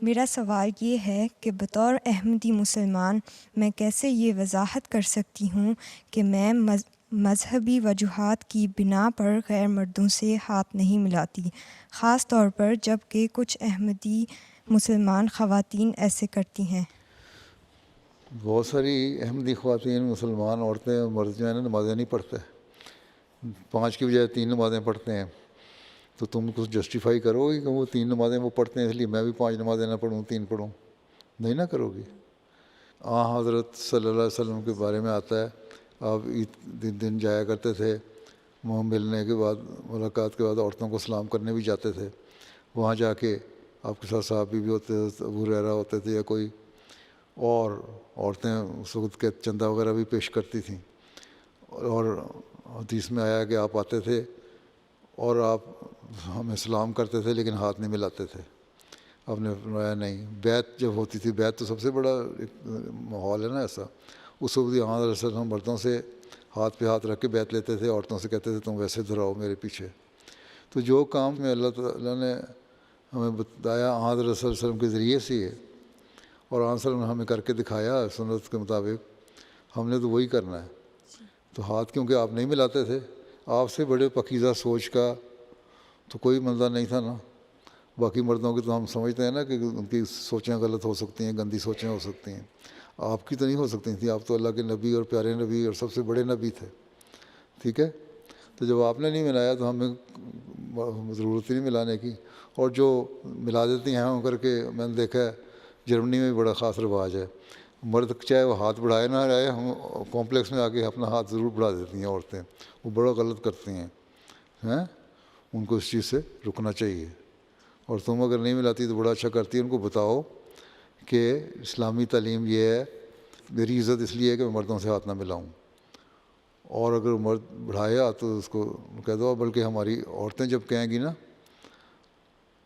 میرا سوال یہ ہے کہ بطور احمدی مسلمان میں کیسے یہ وضاحت کر سکتی ہوں کہ میں مذہبی وجوہات کی بنا پر غیر مردوں سے ہاتھ نہیں ملاتی، خاص طور پر جب کہ کچھ احمدی مسلمان خواتین ایسے کرتی ہیں۔ بہت ساری احمدی خواتین مسلمان عورتیں مرد جو ہیں نا نمازیں نہیں پڑھتے، 5 کی بجائے 3 نمازیں پڑھتے ہیں، تو تم کچھ جسٹیفائی کرو گی کہ وہ 3 نمازیں وہ پڑھتے ہیں اس لیے میں بھی 5 نمازیں نہ پڑھوں 3 پڑھوں؟ نہیں نہ کرو گی۔ حضرت صلی اللہ علیہ وسلم کے بارے میں آتا ہے آپ عید دن جایا کرتے تھے، وہاں ملنے کے بعد ملاقات کے بعد عورتوں کو سلام کرنے بھی جاتے تھے، وہاں جا کے آپ کے ساتھ صحابی بھی ہوتے تھے، ابو ہریرہ ہوتے تھے یا کوئی اور عورتیں اس وقت کے چندہ وغیرہ بھی پیش کرتی تھیں، اور حدیث میں آیا کہ آپ آتے تھے اور آپ ہمیں سلام کرتے تھے لیکن ہاتھ نہیں ملاتے تھے۔ آپ نے فرمایا نہیں، بیعت جب ہوتی تھی، بیعت تو سب سے بڑا ایک ماحول ہے نا ایسا، اس وقت یہاں رسول ہم مردوں سے ہاتھ پہ ہاتھ رکھ کے بیعت لیتے تھے، عورتوں سے کہتے تھے تم ویسے دہراؤ میرے پیچھے۔ تو جو کام میں اللہ تعالیٰ نے ہمیں بتایا حضرت رسول صلی اللہ علیہ وسلم کے ذریعے سے ہے، اور حضرت صلی اللہ علیہ وسلم نے ہمیں کر کے دکھایا سنت کے مطابق، ہم نے تو وہی کرنا ہے۔ تو ہاتھ کیونکہ آپ نہیں ملاتے تھے، آپ سے بڑے پاکیزہ سوچ کا تو کوئی بندہ نہیں تھا نا۔ باقی مردوں کی تو ہم سمجھتے ہیں نا کہ ان کی سوچیں غلط ہو سکتی ہیں، گندی سوچیں ہو سکتی ہیں، آپ کی تو نہیں ہو سکتی تھیں، آپ تو اللہ کے نبی اور پیارے نبی اور سب سے بڑے نبی تھے، ٹھیک ہے۔ تو جب آپ نے نہیں ملایا تو ہمیں ضرورت ہی نہیں ملانے کی، اور جو ملا دیتی ہیں ہم کر کے، میں نے دیکھا ہے جرمنی میں بڑا خاص رواج ہے، مرد چاہے وہ ہاتھ بڑھائے نہ رہے، ہم کمپلیکس میں آ کے اپنا ہاتھ ضرور بڑھا دیتی ہیں عورتیں، وہ بڑا غلط کرتی ہیں، ان کو اس چیز سے رکنا چاہیے۔ اور تم اگر نہیں ملاتی تو بڑا اچھا کرتی ہے، ان کو بتاؤ کہ اسلامی تعلیم یہ ہے، میری عزت اس لیے ہے کہ میں مردوں سے ہاتھ نہ ملاؤں، اور اگر مرد بڑھایا تو اس کو کہہ دو، بلکہ ہماری عورتیں جب کہیں گی نا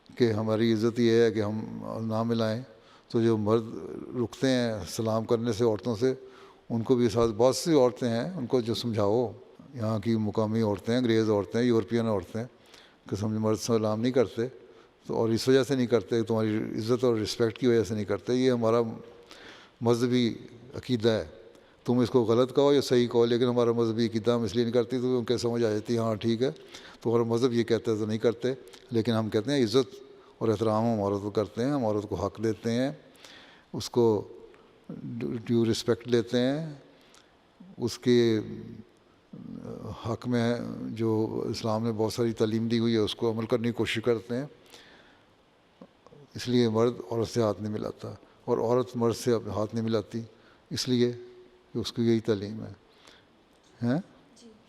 کہ ہماری عزت یہ ہے کہ ہم نہ ملائیں، تو جو مرد رکتے ہیں سلام کرنے سے عورتوں سے، ان کو بھی ساتھ بہت سی عورتیں ہیں ان کو جو سمجھاؤ، یہاں کی مقامی عورتیں، انگریز عورتیں، یورپین عورتیں، کہ سمجھ مرد سلام نہیں کرتے، تو اور اس وجہ سے نہیں کرتے، تمہاری عزت اور رسپیکٹ کی وجہ سے نہیں کرتے، یہ ہمارا مذہبی عقیدہ ہے، تم اس کو غلط کہو یا صحیح کہو، لیکن ہمارا مذہبی عقیدہ ہم اس لیے نہیں کرتے تو ان کے سمجھ آ جاتی ہے ہاں ٹھیک ہے تمہارا مذہب یہ کہتا ہے تو نہیں کرتے، لیکن ہم کہتے ہیں عزت اور احترام ہم عورت کو کرتے ہیں، ہم عورت کو حق دیتے ہیں، اس کو ڈیو رسپیکٹ دیتے ہیں، اس کے حق میں جو اسلام نے بہت ساری تعلیم دی ہوئی ہے اس کو عمل کرنے کی کوشش کرتے ہیں۔ اس لیے مرد عورت سے ہاتھ نہیں ملاتا، اور عورت مرد سے ہاتھ نہیں ملاتی، اس لیے کہ اس کی یہی تعلیم ہے۔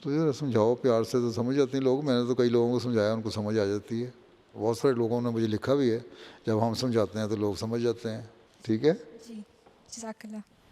تو یہ سمجھاؤ پیار سے تو سمجھ جاتے ہیں لوگ، میں نے تو کئی لوگوں کو سمجھایا ان کو سمجھ آ جاتی ہے، بہت سارے لوگوں نے مجھے لکھا بھی ہے، جب ہم سمجھاتے ہیں تو لوگ سمجھ جاتے ہیں، ٹھیک ہے۔ جی، جزاک اللہ۔